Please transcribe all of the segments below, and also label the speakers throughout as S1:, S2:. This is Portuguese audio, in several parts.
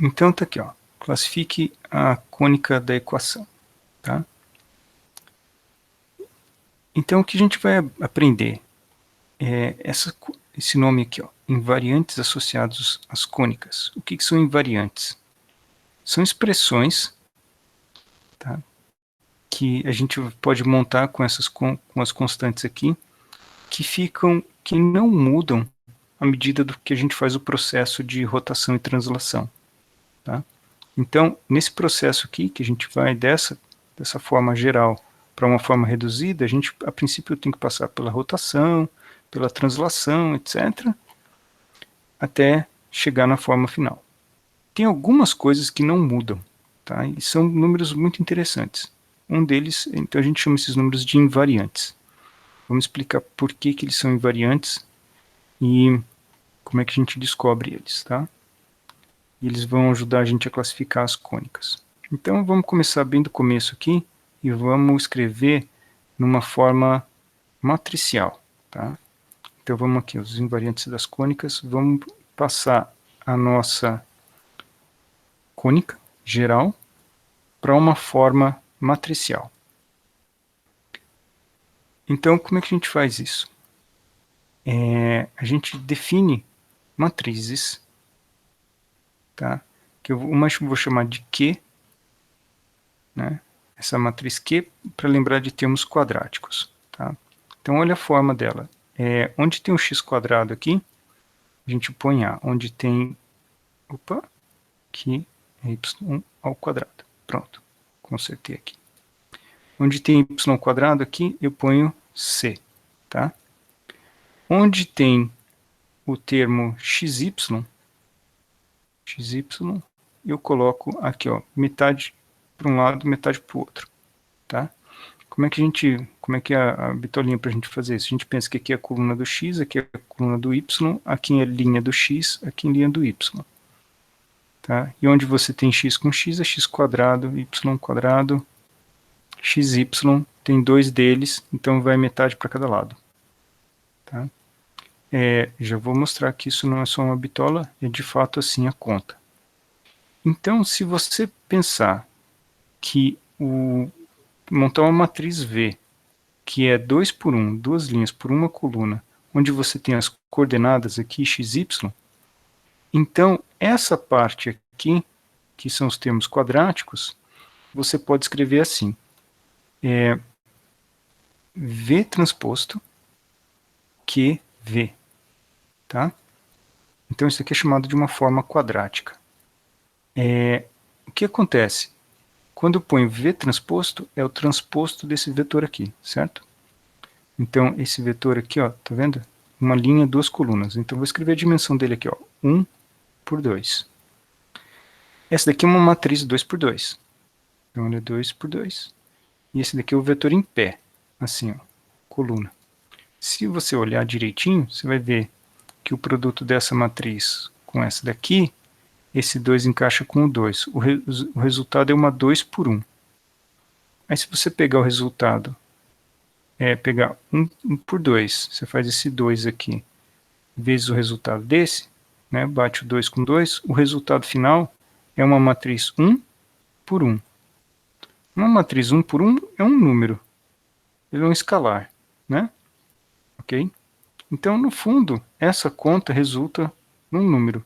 S1: Então tá aqui, ó. Classifique a cônica da equação, tá? Então o que a gente vai aprender é esse nome aqui, ó, invariantes associados às cônicas. O que são invariantes? São expressões, tá, que a gente pode montar com as constantes aqui, que não mudam à medida do que a gente faz o processo de rotação e translação, tá? Então, nesse processo aqui, que a gente vai dessa forma geral para uma forma reduzida, a gente, a princípio, tem que passar pela rotação, pela translação, etc., até chegar na forma final. Tem algumas coisas que não mudam, tá? E são números muito interessantes. Um deles, então a gente chama esses números de invariantes. Vamos explicar por que eles são invariantes e como é que a gente descobre eles, tá? E eles vão ajudar a gente a classificar as cônicas. Então vamos começar bem do começo aqui e vamos escrever numa forma matricial, tá? Então vamos aqui, os invariantes das cônicas, vamos passar a nossa cônica geral para uma forma matricial. Então como é que a gente faz isso? A gente define matrizes, tá? Que uma eu vou chamar de Q, né? Essa matriz Q, para lembrar de termos quadráticos, tá? Então olha a forma dela. Onde tem um x quadrado aqui, a gente põe A. Onde tem, aqui é y ao quadrado. Pronto, consertei aqui. Onde tem y ao quadrado aqui, eu ponho C, tá? Onde tem o termo xy, eu coloco aqui, ó, metade para um lado, metade para o outro, tá? Como é que é a bitolinha para a gente fazer isso? A gente pensa que aqui é a coluna do x, aqui é a coluna do y, aqui é a linha do x, aqui é a linha do y, tá? E onde você tem x com x é x quadrado, y quadrado, xy, tem dois deles, então vai metade para cada lado, tá? Já vou mostrar que isso não é só uma bitola, é de fato assim a conta. Então, se você pensar que montar uma matriz V, que é 2 por 1, duas linhas por uma coluna, onde você tem as coordenadas aqui, x, y, então essa parte aqui, que são os termos quadráticos, você pode escrever assim, V transposto QV, tá? Então isso aqui é chamado de uma forma quadrática. O que acontece? Quando eu ponho V transposto, é o transposto desse vetor aqui, certo? Então, esse vetor aqui, ó, tá vendo? Uma linha, duas colunas. Então, vou escrever a dimensão dele aqui, ó, 1 por 2. Essa daqui é uma matriz 2 por 2. Então, ele é 2 por 2. E esse daqui é o vetor em pé, assim, ó, coluna. Se você olhar direitinho, você vai ver que o produto dessa matriz com essa daqui, esse 2 encaixa com o 2. O resultado é uma 2 por 1. Aí se você pegar o resultado, pegar 1 por 2, você faz esse 2 aqui, vezes o resultado desse, né, bate o 2 com 2, o resultado final é uma matriz 1 por 1. Uma matriz 1 por 1 é um número, ele é um escalar, né? Ok? Então, no fundo, essa conta resulta num número.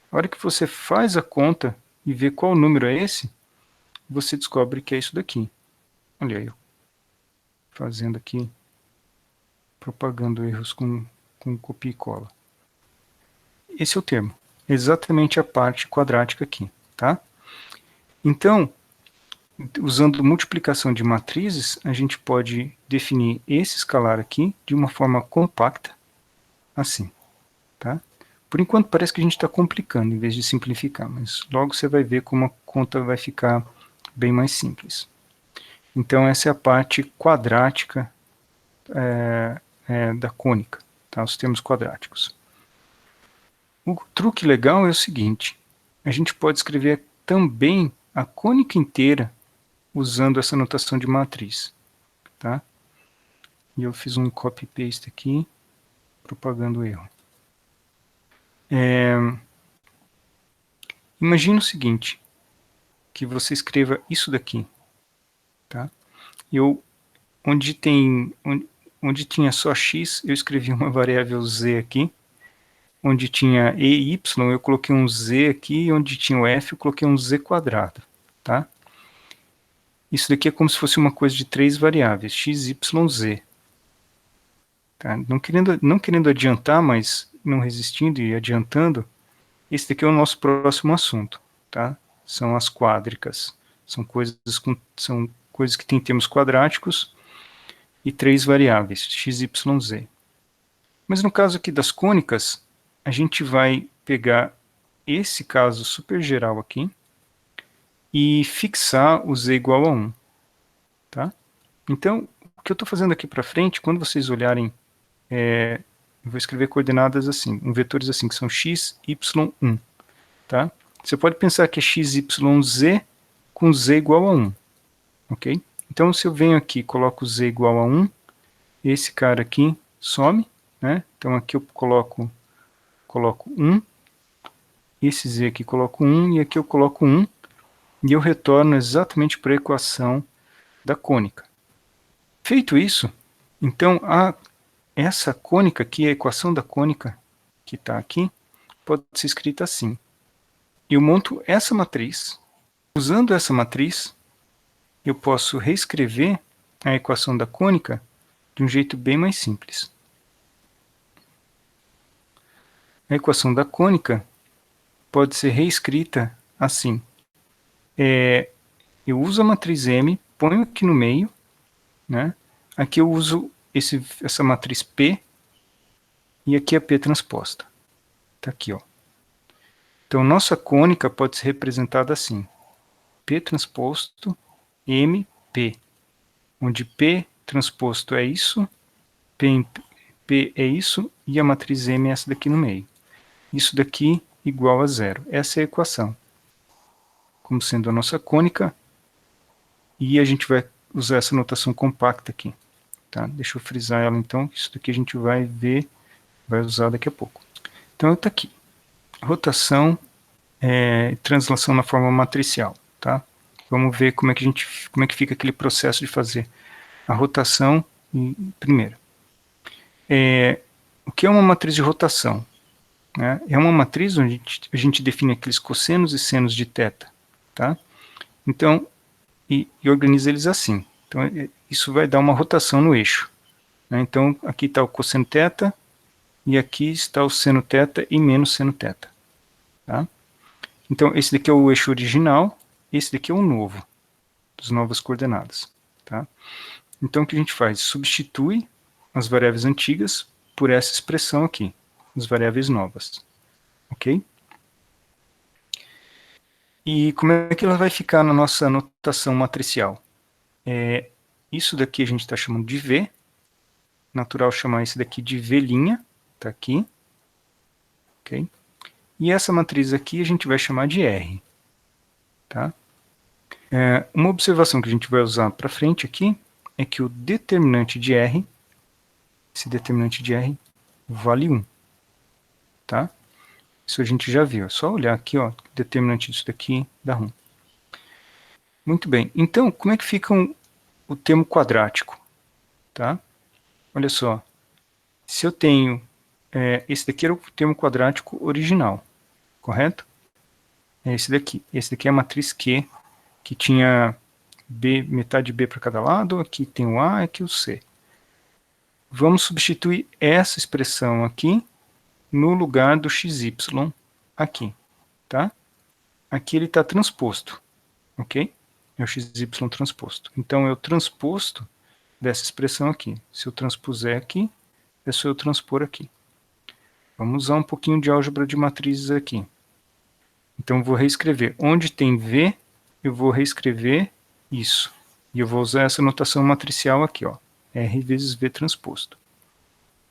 S1: A hora que você faz a conta e vê qual número é esse, você descobre que é isso daqui. Olha aí, fazendo aqui, propagando erros com copia e cola. Esse é o termo, exatamente a parte quadrática aqui, tá? Então, usando multiplicação de matrizes, a gente pode definir esse escalar aqui de uma forma compacta, assim, tá? Por enquanto parece que a gente está complicando em vez de simplificar, mas logo você vai ver como a conta vai ficar bem mais simples. Então essa é a parte quadrática da cônica, tá? Os termos quadráticos. O truque legal é o seguinte, a gente pode escrever também a cônica inteira usando essa notação de matriz, tá? E eu fiz um copy-paste aqui, propagando o erro. Imagina o seguinte, que você escreva isso daqui, tá? Onde tinha só x, eu escrevi uma variável z aqui. Onde tinha e e, y, eu coloquei um z aqui. Onde tinha o f, eu coloquei um z quadrado, tá? Isso daqui é como se fosse uma coisa de 3 variáveis, x, y, z. Tá? Não querendo adiantar, mas não resistindo e adiantando, esse daqui é o nosso próximo assunto, tá? São as quádricas. São coisas que têm termos quadráticos e 3 variáveis, x, y, z. Mas no caso aqui das cônicas, a gente vai pegar esse caso super geral aqui e fixar o z igual a 1, tá? Então, o que eu estou fazendo aqui para frente, quando vocês olharem, eu vou escrever coordenadas assim, vetores assim, que são x, y, 1, tá? Você pode pensar que é x, y, z com z igual a 1, ok? Então, se eu venho aqui e coloco z igual a 1, esse cara aqui some, né? Então, aqui eu coloco 1, esse z aqui coloco 1, e aqui eu coloco 1, e eu retorno exatamente para a equação da cônica. Feito isso, então essa cônica aqui, a equação da cônica que está aqui, pode ser escrita assim. Eu monto essa matriz. Usando essa matriz, eu posso reescrever a equação da cônica de um jeito bem mais simples. A equação da cônica pode ser reescrita assim. Eu uso a matriz M, ponho aqui no meio, né? Aqui eu uso essa matriz P, e aqui a P transposta. Está aqui, ó. Então, nossa cônica pode ser representada assim. P transposto MP, onde P transposto é isso, P é isso, e a matriz M é essa daqui no meio. Isso daqui igual a zero. Essa é a equação, como sendo a nossa cônica, e a gente vai usar essa notação compacta aqui. Tá? Deixa eu frisar ela então, isso daqui a gente vai ver, vai usar daqui a pouco. Então, está aqui. Rotação, translação na forma matricial. Tá? Vamos ver como é que fica aquele processo de fazer a rotação primeiro. O que é uma matriz de rotação? Né? É uma matriz onde a gente define aqueles cossenos e senos de θ. Tá? Então, e organiza eles assim. Então, isso vai dar uma rotação no eixo. Né? Então, aqui está o cosseno θ, e aqui está o seno θ e menos seno θ. Tá? Então, esse daqui é o eixo original, esse daqui é o novo, das novas coordenadas. Tá? Então, o que a gente faz? Substitui as variáveis antigas por essa expressão aqui, as variáveis novas. Ok? E como é que ela vai ficar na nossa notação matricial? Isso daqui a gente está chamando de V, natural chamar esse daqui de V', está aqui. Ok? E essa matriz aqui a gente vai chamar de R. Tá? Uma observação que a gente vai usar para frente aqui é que o determinante de R, esse determinante de R, vale 1. Tá? Isso a gente já viu. É só olhar aqui, ó, o determinante disso daqui dá 1. Muito bem. Então, como é que fica o termo quadrático? Tá? Olha só. Se eu tenho... esse daqui era o termo quadrático original. Correto? É esse daqui. Esse daqui é a matriz Q, que tinha B, metade B para cada lado. Aqui tem o A, aqui o C. Vamos substituir essa expressão aqui no lugar do XY aqui. Tá? Aqui ele está transposto. Ok? É o XY transposto. Então, é o transposto dessa expressão aqui. Se eu transpuser aqui, é só eu transpor aqui. Vamos usar um pouquinho de álgebra de matrizes aqui. Então, eu vou reescrever. Onde tem V, eu vou reescrever isso. E eu vou usar essa notação matricial aqui, ó. R vezes V transposto.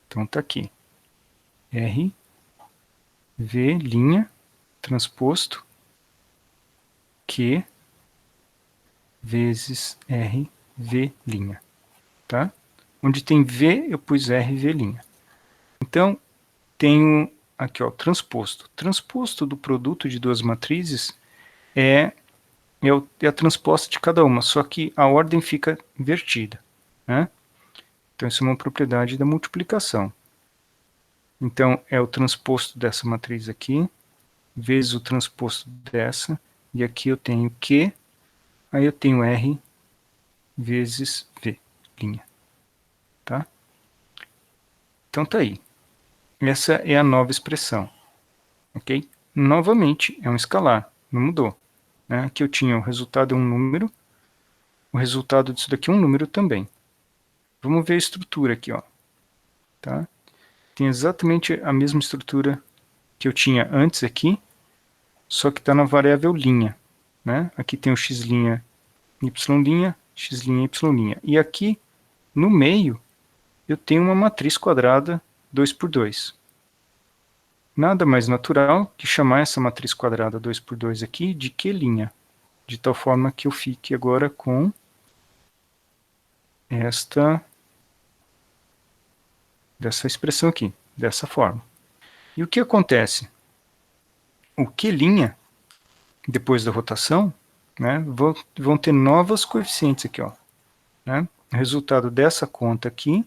S1: Então, está aqui. R, V', transposto, Q, vezes R, V'. Tá? Onde tem V, eu pus R, V'. Então, tenho aqui, ó, transposto. Transposto do produto de duas matrizes é a transposta de cada uma, só que a ordem fica invertida, né? Então, isso é uma propriedade da multiplicação. Então, é o transposto dessa matriz aqui, vezes o transposto dessa, e aqui eu tenho Q, aí eu tenho R vezes V', tá? Então, tá aí. Essa é a nova expressão, ok? Novamente, é um escalar, não mudou. Né? Aqui eu tinha o resultado é um número, o resultado disso daqui é um número também. Vamos ver a estrutura aqui, ó. Tá? Tem exatamente a mesma estrutura que eu tinha antes aqui, só que está na variável linha. Né? Aqui tem o x', y', x', y'. E aqui, no meio, eu tenho uma matriz quadrada 2 por 2. Nada mais natural que chamar essa matriz quadrada 2 por 2 aqui de Q', de tal forma que eu fique agora com dessa expressão aqui, dessa forma. E o que acontece? O Q', depois da rotação, né, vão ter novos coeficientes aqui, ó. Né? O resultado dessa conta aqui,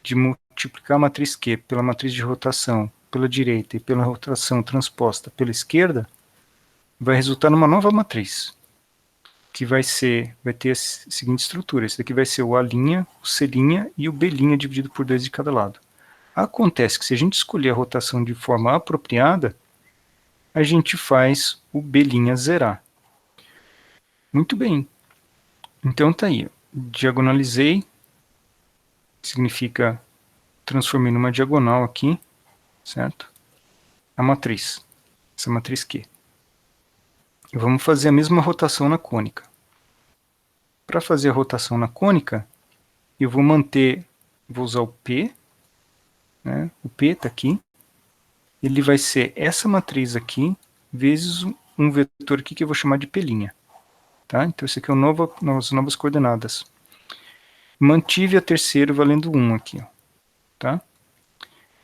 S1: de multiplicar a matriz Q pela matriz de rotação pela direita e pela rotação transposta pela esquerda, vai resultar numa nova matriz, que vai ter a seguinte estrutura. Esse daqui vai ser o A', o C' e o B' dividido por 2 de cada lado. Acontece que se a gente escolher a rotação de forma apropriada, a gente faz o B' zerar. Muito bem. Então tá aí. Diagonalizei, significa transformei numa diagonal aqui, certo? A matriz, essa matriz Q. E vamos fazer a mesma rotação na cônica. Para fazer a rotação na cônica, eu vou usar o P, né? O P está aqui. Ele vai ser essa matriz aqui, vezes um vetor aqui que eu vou chamar de P'. Tá? Então, isso aqui é as novas coordenadas. Mantive a terceira valendo 1 aqui. Ó, tá?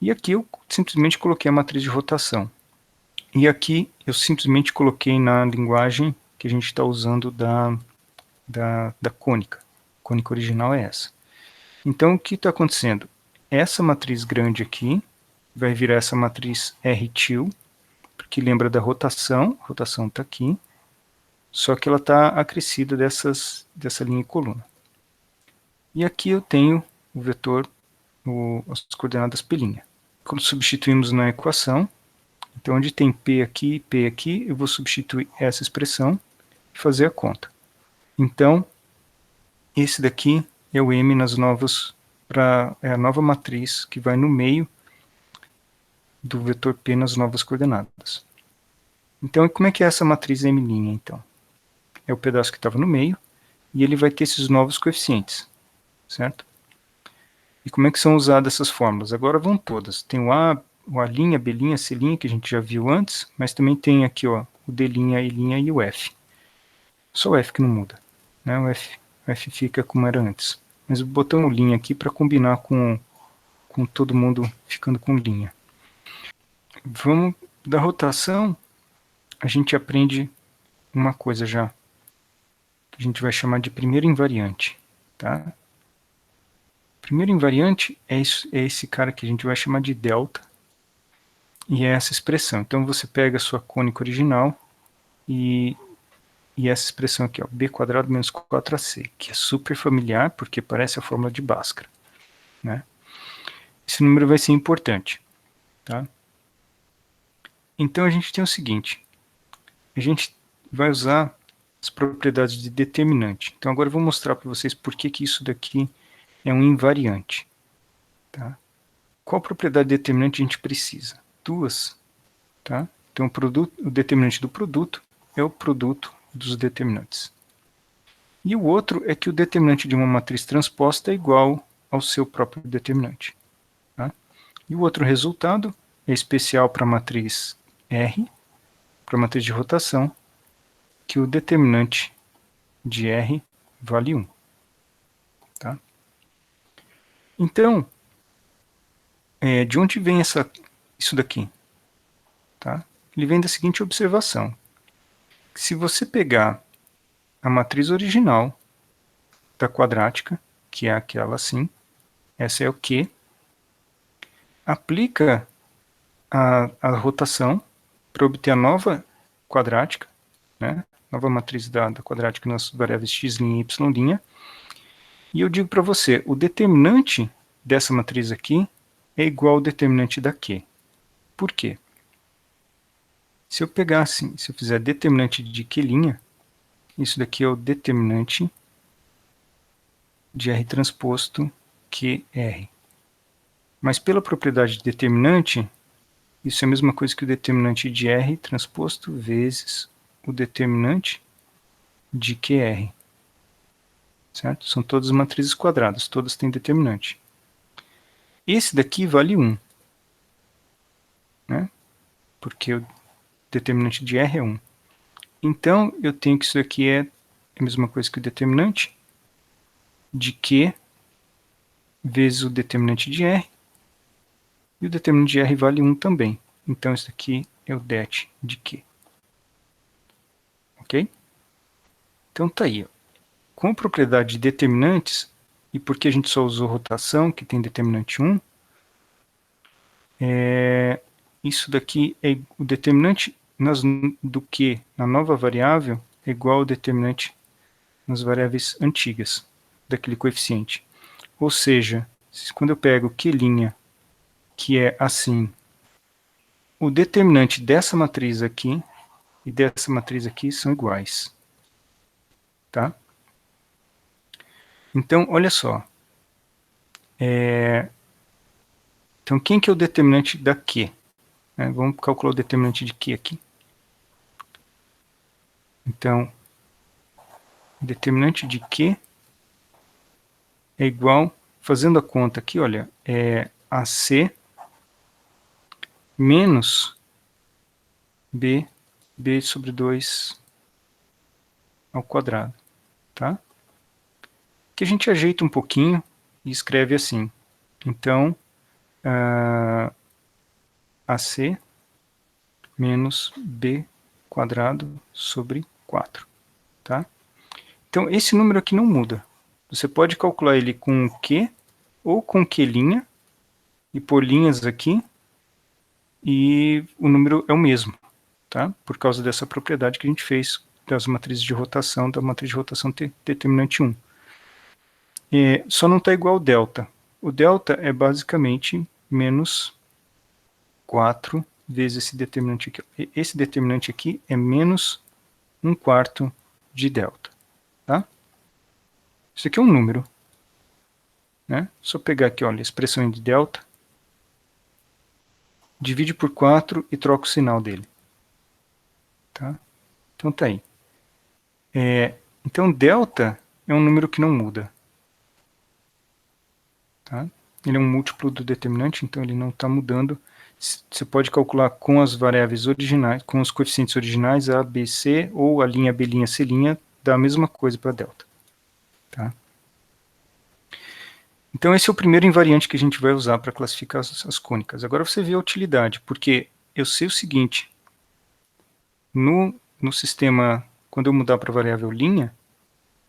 S1: E aqui eu simplesmente coloquei a matriz de rotação. E aqui eu simplesmente coloquei na linguagem que a gente está usando da cônica. A cônica original é essa. Então, o que está acontecendo? Essa matriz grande aqui vai virar essa matriz R', porque lembra da rotação. A rotação está aqui. Só que ela está acrescida dessa linha e coluna. E aqui eu tenho o vetor, as coordenadas P'. Quando substituímos na equação, então onde tem P aqui e P aqui, eu vou substituir essa expressão e fazer a conta. Então, esse daqui é o M é a nova matriz que vai no meio do vetor P nas novas coordenadas. Então, como é que é essa matriz M', então? É o pedaço que estava no meio, e ele vai ter esses novos coeficientes, certo? E como é que são usadas essas fórmulas? Agora vão todas. Tem o A', B', C', que a gente já viu antes, mas também tem aqui, ó, o D', E' e o F. Só o F que não muda, né? O F fica como era antes. Mas botamos o linha aqui para combinar com todo mundo ficando com linha. Vamos da rotação, a gente aprende uma coisa já, que a gente vai chamar de primeiro invariante, tá? Primeiro invariante é esse cara que a gente vai chamar de delta, e é essa expressão. Então você pega a sua cônica original e essa expressão aqui, ó, b² menos 4ac, que é super familiar porque parece a fórmula de Bhaskara, né? Esse número vai ser importante, tá? Então a gente tem o seguinte, a gente vai usar as propriedades de determinante. Então agora eu vou mostrar para vocês por que isso daqui é um invariante, tá? Qual propriedade determinante a gente precisa? Duas, tá? Então o determinante do produto é o produto dos determinantes. E o outro é que o determinante de uma matriz transposta é igual ao seu próprio determinante. Tá? E o outro resultado é especial para a matriz R, para a matriz de rotação, que o determinante de R vale 1. Tá? Então, de onde vem isso daqui? tá? Ele vem da seguinte observação. Se você pegar a matriz original da quadrática, que é aquela assim, essa é o Q, aplica a rotação para obter a nova quadrática, né? Nova matriz da quadrática nas variáveis x' e y', e eu digo para você, o determinante dessa matriz aqui é igual ao determinante da Q. Por quê? Se eu pegar assim, se eu fizer determinante de Q', isso daqui é o determinante de R transposto QR. Mas pela propriedade de determinante, isso é a mesma coisa que o determinante de R transposto vezes o determinante de QR. Certo? São todas matrizes quadradas, todas têm determinante. Esse daqui vale 1, né? Porque o determinante de R é 1. Então, eu tenho que isso aqui é a mesma coisa que o determinante de Q vezes o determinante de R, e o determinante de R vale 1 também. Então, isso aqui é o det de Q. Ok? Então, tá aí. Ó. Com a propriedade de determinantes, e porque a gente só usou rotação, que tem determinante 1, isso daqui é o determinante do Q na nova variável é igual ao determinante nas variáveis antigas daquele coeficiente. Ou seja, quando eu pego Q', que é assim, o determinante dessa matriz aqui e dessa matriz aqui são iguais. Tá? Então, olha só. Então, quem que é o determinante da Q? Vamos calcular o determinante de Q aqui. Então, o determinante de Q é igual, fazendo a conta aqui, olha, é AC menos B sobre 2 ao quadrado, tá? Que a gente ajeita um pouquinho e escreve assim. Então, AC menos B quadrado sobre 4, tá? Então, esse número aqui não muda. Você pode calcular ele com Q ou com Q', e pôr linhas aqui, e o número é o mesmo, tá? Por causa dessa propriedade que a gente fez das matrizes de rotação, da matriz de rotação determinante 1. Só não está igual ao delta. O delta é basicamente menos 4 vezes esse determinante aqui. Esse determinante aqui é menos 1/4 de delta. Tá? Isso aqui é um número. Né? Só pegar aqui, olha, a expressão de delta, divide por 4 e troca o sinal dele. Tá? Então tá aí. Então delta é um número que não muda. Tá? Ele é um múltiplo do determinante, então ele não está mudando. Você pode calcular com as variáveis originais, com os coeficientes originais, A, B, C, ou a linha B', C', dá a mesma coisa para delta. Tá? Então esse é o primeiro invariante que a gente vai usar para classificar as cônicas. Agora você vê a utilidade, porque eu sei o seguinte, no sistema, quando eu mudar para a variável linha,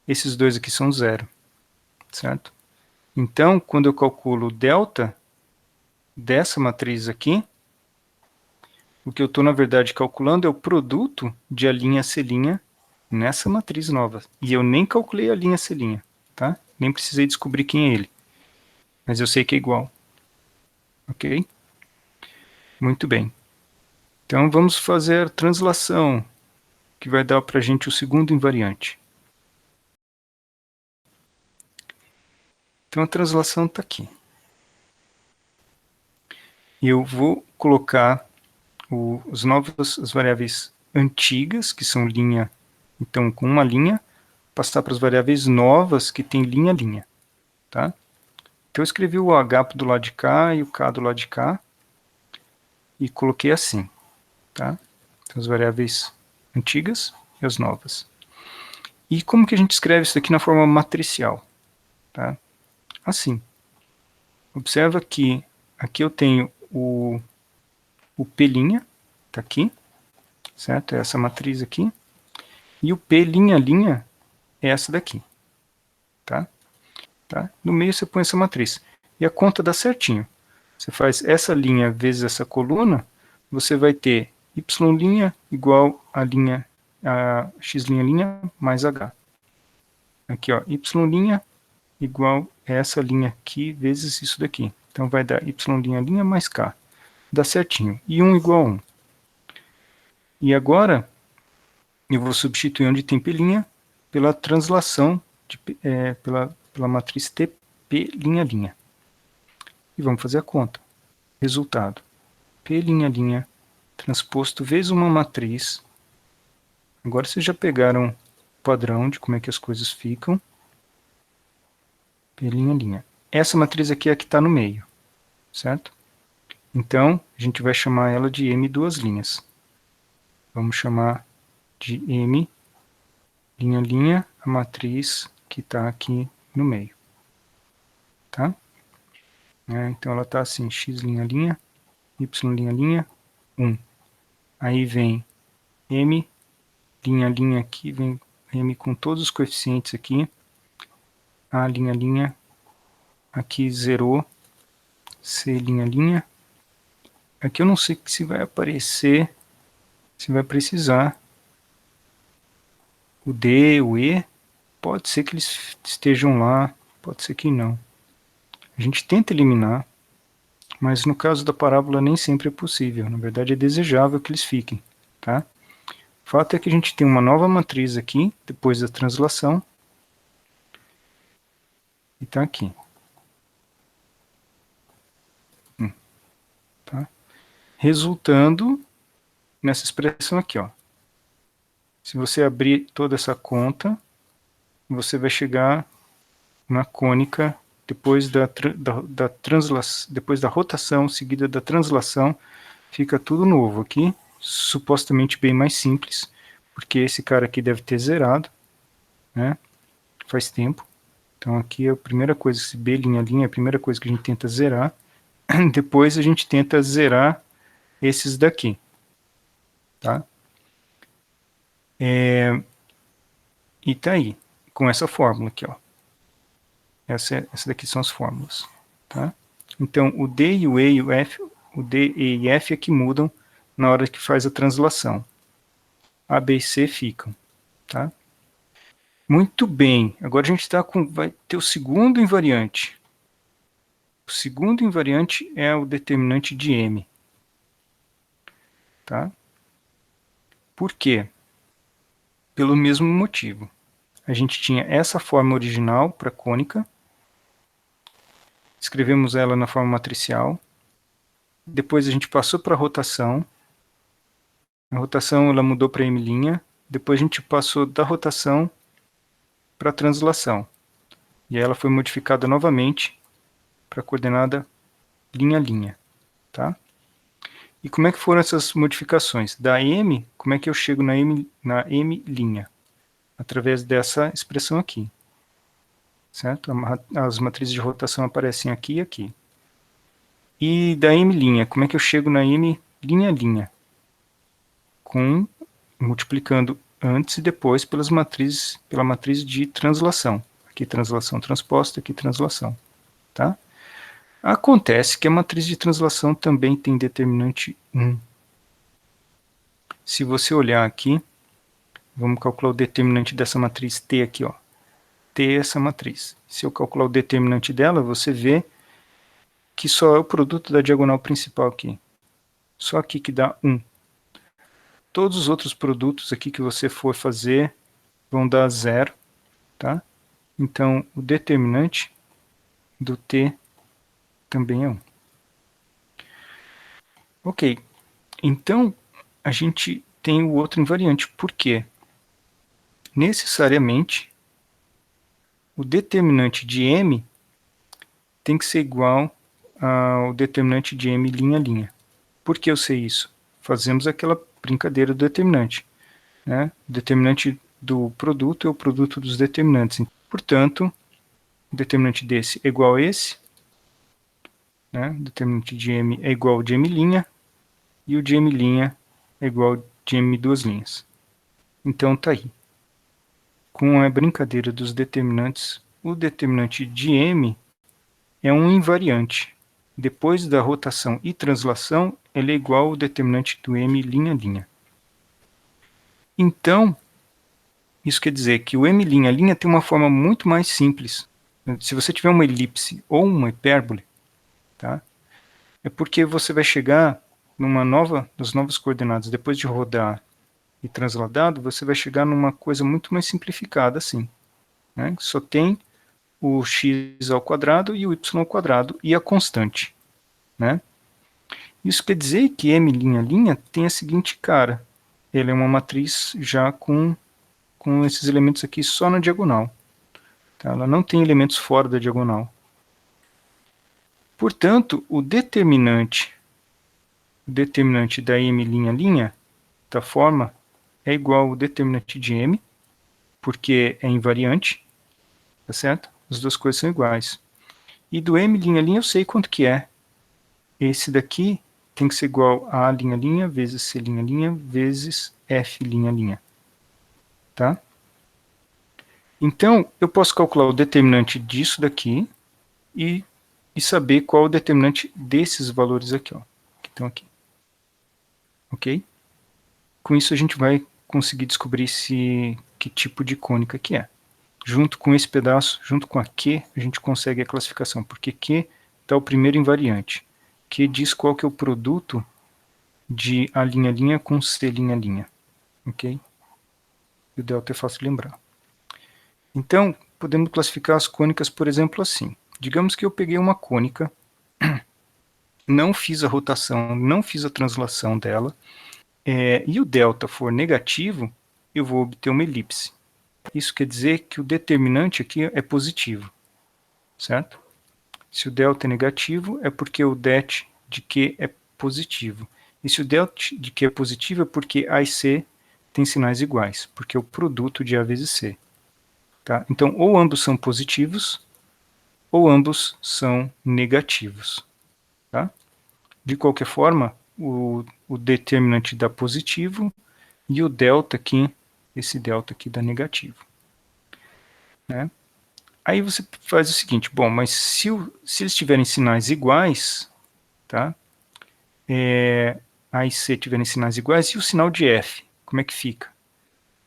S1: esses dois aqui são zero, certo? Então, quando eu calculo o delta dessa matriz aqui, o que eu estou, na verdade, calculando é o produto de A', C' nessa matriz nova. E eu nem calculei a linha C', tá? Nem precisei descobrir quem é ele. Mas eu sei que é igual. Ok? Muito bem. Então, vamos fazer a translação, que vai dar para a gente o segundo invariante. Então, a translação está aqui. E eu vou colocar as variáveis antigas, que são linha, então com uma linha, passar para as variáveis novas, que tem linha, linha. Tá? Então eu escrevi o H do lado de cá e o K do lado de cá, e coloquei assim. Tá? Então as variáveis antigas e as novas. E como que a gente escreve isso aqui na forma matricial? Tá? Assim. Observa que aqui eu tenho o P', está aqui, certo? É essa matriz aqui. E o P'' é essa daqui, tá? No meio você põe essa matriz. E a conta dá certinho. Você faz essa linha vezes essa coluna, você vai ter y' igual a x' mais h. Aqui, ó, y' igual a essa linha aqui vezes isso daqui. Então vai dar y' mais k. Dá certinho. E 1 igual a 1. E agora, eu vou substituir onde tem P' pela translação, pela matriz TP''. E vamos fazer a conta. Resultado. P'' transposto vezes uma matriz. Agora vocês já pegaram o padrão de como é que as coisas ficam. P''. Essa matriz aqui é a que está no meio, certo? Então, a gente vai chamar ela de M duas linhas. Vamos chamar de M', a matriz que está aqui no meio. Tá? Então, ela está assim, x', y', 1. Aí vem M', aqui, vem M com todos os coeficientes aqui. A', aqui zerou. C'. Aqui eu não sei se vai aparecer, se vai precisar. O D, o E, pode ser que eles estejam lá, pode ser que não. A gente tenta eliminar, mas no caso da parábola nem sempre é possível. Na verdade é desejável que eles fiquem, tá? O fato é que a gente tem uma nova matriz aqui, depois da translação, e está aqui. Tá? Resultando nessa expressão aqui, ó. Se você abrir toda essa conta, você vai chegar na cônica depois depois da rotação seguida da translação, fica tudo novo aqui, supostamente bem mais simples, porque esse cara aqui deve ter zerado, né? Faz tempo. Então aqui é a primeira coisa, esse B'', é a primeira coisa que a gente tenta zerar. Depois a gente tenta zerar esses daqui, tá? E tá aí, com essa fórmula aqui, ó. Essa daqui são as fórmulas, tá? Então, o D e o E e o F, o D, E e F é que mudam na hora que faz a translação. A, B e C ficam, tá? Muito bem, agora a gente vai ter o segundo invariante. O segundo invariante é o determinante de M, tá? Por quê? Pelo mesmo motivo. A gente tinha essa forma original para cônica, escrevemos ela na forma matricial, depois a gente passou para a rotação ela mudou para M', depois a gente passou da rotação para a translação, e aí ela foi modificada novamente para a coordenada linha, tá? E como é que foram essas modificações? Da M, como é que eu chego na M'? Através dessa expressão aqui, certo? As matrizes de rotação aparecem aqui e aqui. E da M', como é que eu chego na M'? Multiplicando antes e depois pela matriz de translação. Aqui translação transposta, aqui translação, tá? Acontece que a matriz de translação também tem determinante 1. Se você olhar aqui, vamos calcular o determinante dessa matriz T aqui, ó. T é essa matriz. Se eu calcular o determinante dela, você vê que só é o produto da diagonal principal aqui. Só aqui que dá 1. Todos os outros produtos aqui que você for fazer vão dar 0, tá? Então, o determinante do T também é 1. Ok, então a gente tem o outro invariante. Por quê? Necessariamente, o determinante de M tem que ser igual ao determinante de M'. Por que eu sei isso? Fazemos aquela brincadeira do determinante, né? O determinante do produto é o produto dos determinantes. Portanto, o determinante desse é igual a esse, né? O determinante de M é igual ao de M', e o de M' é igual de M duas linhas. Então tá aí. Com a brincadeira dos determinantes, o determinante de M é um invariante. Depois da rotação e translação, ele é igual ao determinante do M linha. Então, isso quer dizer que o M linha tem uma forma muito mais simples. Se você tiver uma elipse ou uma hipérbole, tá? É porque você vai chegar nas novas coordenadas, depois de rodar e transladado, você vai chegar numa coisa muito mais simplificada assim, né? Só tem o x ao quadrado e o y ao quadrado e a constante, né? Isso quer dizer que M tem a seguinte cara. Ele é uma matriz já com esses elementos aqui só na diagonal. Tá? Ela não tem elementos fora da diagonal. Portanto, o determinante da M', da forma, é igual ao determinante de M, porque é invariante, tá certo? As duas coisas são iguais. E do M', eu sei quanto que é. Esse daqui tem que ser igual a A', vezes C', vezes F'. Tá? Então, eu posso calcular o determinante disso daqui e saber qual é o determinante desses valores aqui, ó, que estão aqui. Ok? Com isso, a gente vai conseguir descobrir que tipo de cônica que é. Junto com esse pedaço, junto com a Q, a gente consegue a classificação, porque Q está o primeiro invariante. Q diz qual que é o produto de A', com C'. Ok? E o delta é fácil de lembrar. Então, podemos classificar as cônicas, por exemplo, assim. Digamos que eu peguei uma cônica, não fiz a rotação, não fiz a translação dela, e o delta for negativo, eu vou obter uma elipse. Isso quer dizer que o determinante aqui é positivo, certo? Se o delta é negativo, é porque o det de Q é positivo. E se o det de Q é positivo, é porque A e C têm sinais iguais, porque é o produto de A vezes C. Tá? Então, ou ambos são positivos, ou ambos são negativos. Tá? De qualquer forma, o determinante dá positivo e o delta aqui, esse delta aqui dá negativo. Né? Aí você faz o seguinte, bom, mas se eles tiverem sinais iguais, tá? A e C tiverem sinais iguais, e o sinal de F, como é que fica?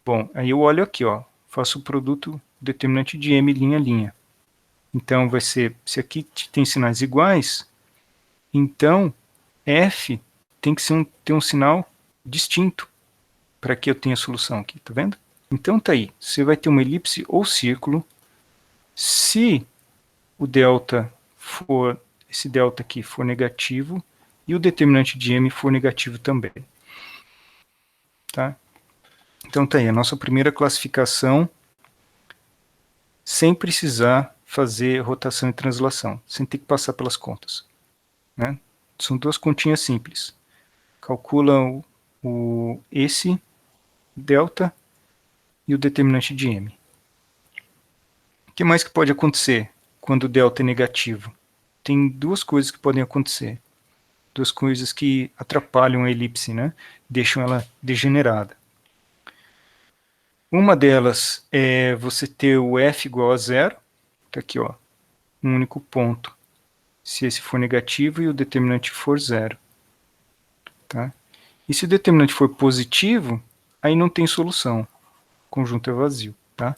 S1: Bom, aí eu olho aqui, ó, faço o produto determinante de M'. Então vai ser, se aqui tem sinais iguais, então F tem que ter um sinal distinto para que eu tenha a solução aqui, tá vendo? Então tá aí, você vai ter uma elipse ou círculo, se o delta for, esse delta aqui for negativo, e o determinante de M for negativo também. Tá? Então tá aí, a nossa primeira classificação, sem precisar fazer rotação e translação, sem ter que passar pelas contas. Né? São duas continhas simples. Calcula esse delta e o determinante de M. O que mais que pode acontecer quando o delta é negativo? Tem duas coisas que podem acontecer. Duas coisas que atrapalham a elipse, né? Deixam ela degenerada. Uma delas é você ter o f igual a zero. Tá aqui, ó, um único ponto. Se esse for negativo e o determinante for zero. Tá? E se o determinante for positivo, aí não tem solução. O conjunto é vazio. Tá?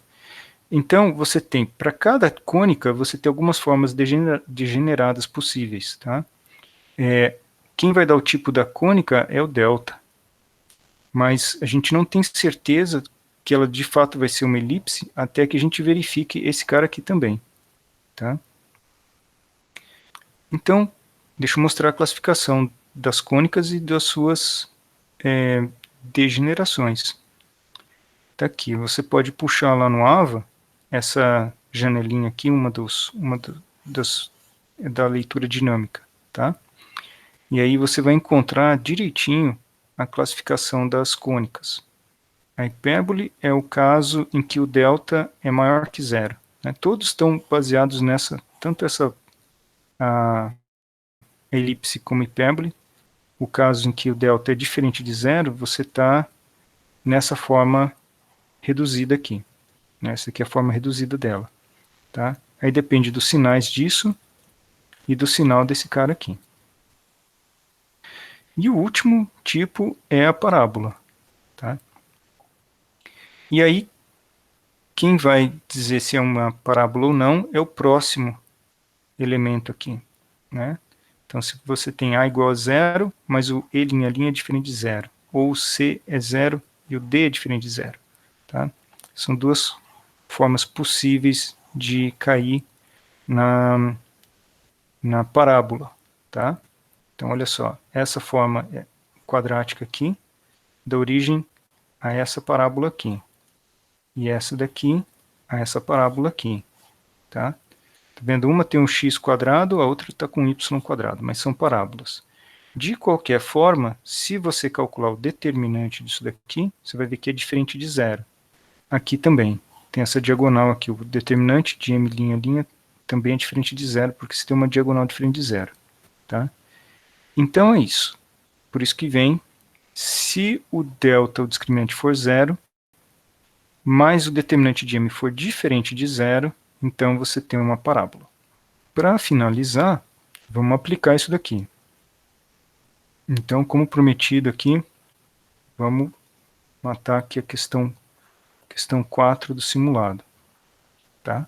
S1: Então, você tem, para cada cônica, você tem algumas formas degeneradas possíveis. Tá? Quem vai dar o tipo da cônica é o delta. Mas a gente não tem certeza que ela de fato vai ser uma elipse até que a gente verifique esse cara aqui também. Tá? Então, deixa eu mostrar a classificação das cônicas e das suas degenerações. Tá aqui, você pode puxar lá no AVA essa janelinha aqui, da leitura dinâmica, tá? E aí você vai encontrar direitinho a classificação das cônicas. A hipérbole é o caso em que o delta é maior que zero. Né? Todos estão baseados nessa, tanto a elipse como hipérbole, o caso em que o delta é diferente de zero, você está nessa forma reduzida aqui. Né? Essa aqui é a forma reduzida dela. Tá? Aí depende dos sinais disso e do sinal desse cara aqui. E o último tipo é a parábola. Tá? E aí, quem vai dizer se é uma parábola ou não é o próximo elemento aqui. Né? Então, se você tem A igual a zero, mas o E'' é diferente de zero, ou o C é zero e o D é diferente de zero. Tá? São duas formas possíveis de cair na parábola. Tá? Então, olha só, essa forma quadrática aqui, dá origem a essa parábola aqui. E essa daqui a essa parábola aqui. Tá? Tá vendo? Uma tem um x quadrado, a outra está com y quadrado, mas são parábolas. De qualquer forma, se você calcular o determinante disso daqui, você vai ver que é diferente de zero. Aqui também. Tem essa diagonal aqui. O determinante de m'' também é diferente de zero, porque você tem uma diagonal diferente de zero. Tá? Então é isso. Por isso que vem, se o delta, o discriminante, for zero, mas o determinante de m for diferente de zero, então você tem uma parábola. Para finalizar, vamos aplicar isso daqui. Então, como prometido aqui, vamos matar aqui a questão 4 do simulado. Tá?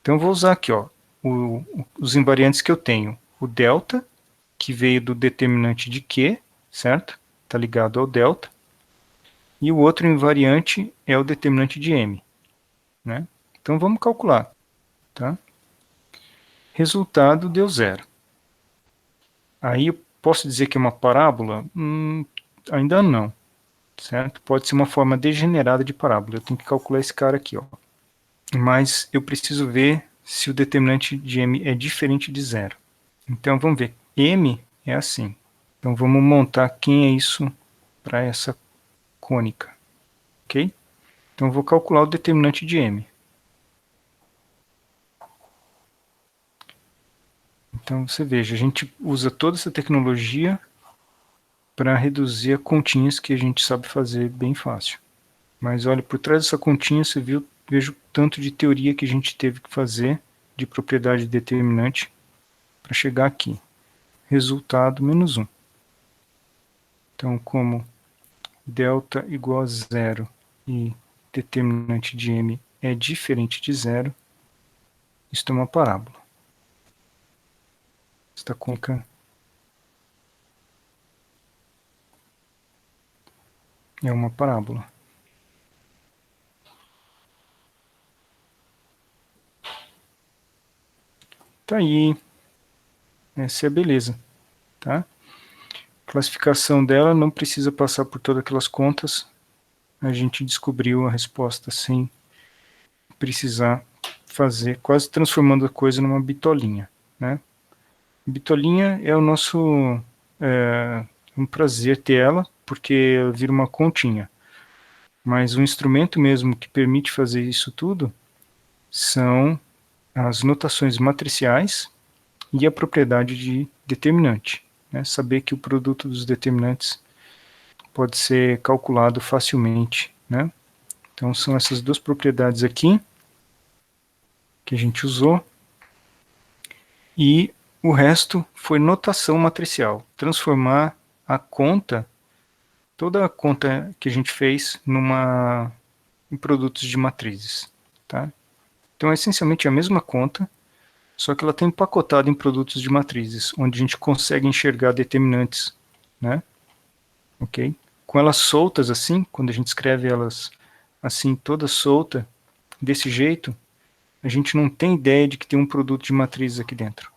S1: Então, vou usar aqui os invariantes que eu tenho. O delta, que veio do determinante de Q, certo? Está ligado ao delta. E o outro invariante é o determinante de M. Né? Então, vamos calcular. Tá? Resultado deu zero. Aí eu posso dizer que é uma parábola? Ainda não. Certo? Pode ser uma forma degenerada de parábola. Eu tenho que calcular esse cara aqui. Ó. Mas eu preciso ver se o determinante de m é diferente de zero. Então vamos ver. M é assim. Então vamos montar quem é isso para essa cônica. Ok? Então eu vou calcular o determinante de m. Então você veja, a gente usa toda essa tecnologia para reduzir a continhas que a gente sabe fazer bem fácil. Mas olha, por trás dessa continha você veja o tanto de teoria que a gente teve que fazer de propriedade determinante para chegar aqui. Resultado menos 1. Então, como delta igual a zero e determinante de m é diferente de zero, isto é uma parábola. Esta cônica é uma parábola. Tá aí. Essa é a beleza. Tá? A classificação dela não precisa passar por todas aquelas contas. A gente descobriu a resposta sem precisar fazer, quase transformando a coisa numa bitolinha. Né? Bitolinha é o nosso um prazer ter ela, porque ela vira uma continha. Mas o instrumento mesmo que permite fazer isso tudo são as notações matriciais e a propriedade de determinante. Né? Saber que o produto dos determinantes pode ser calculado facilmente. Né? Então são essas duas propriedades aqui que a gente usou. E o resto foi notação matricial. Transformar a conta, toda a conta que a gente fez em produtos de matrizes. Tá? Então é essencialmente a mesma conta, só que ela está empacotada em produtos de matrizes, onde a gente consegue enxergar determinantes. Né? Ok? Com elas soltas assim, quando a gente escreve elas assim, toda solta, desse jeito, a gente não tem ideia de que tem um produto de matrizes aqui dentro.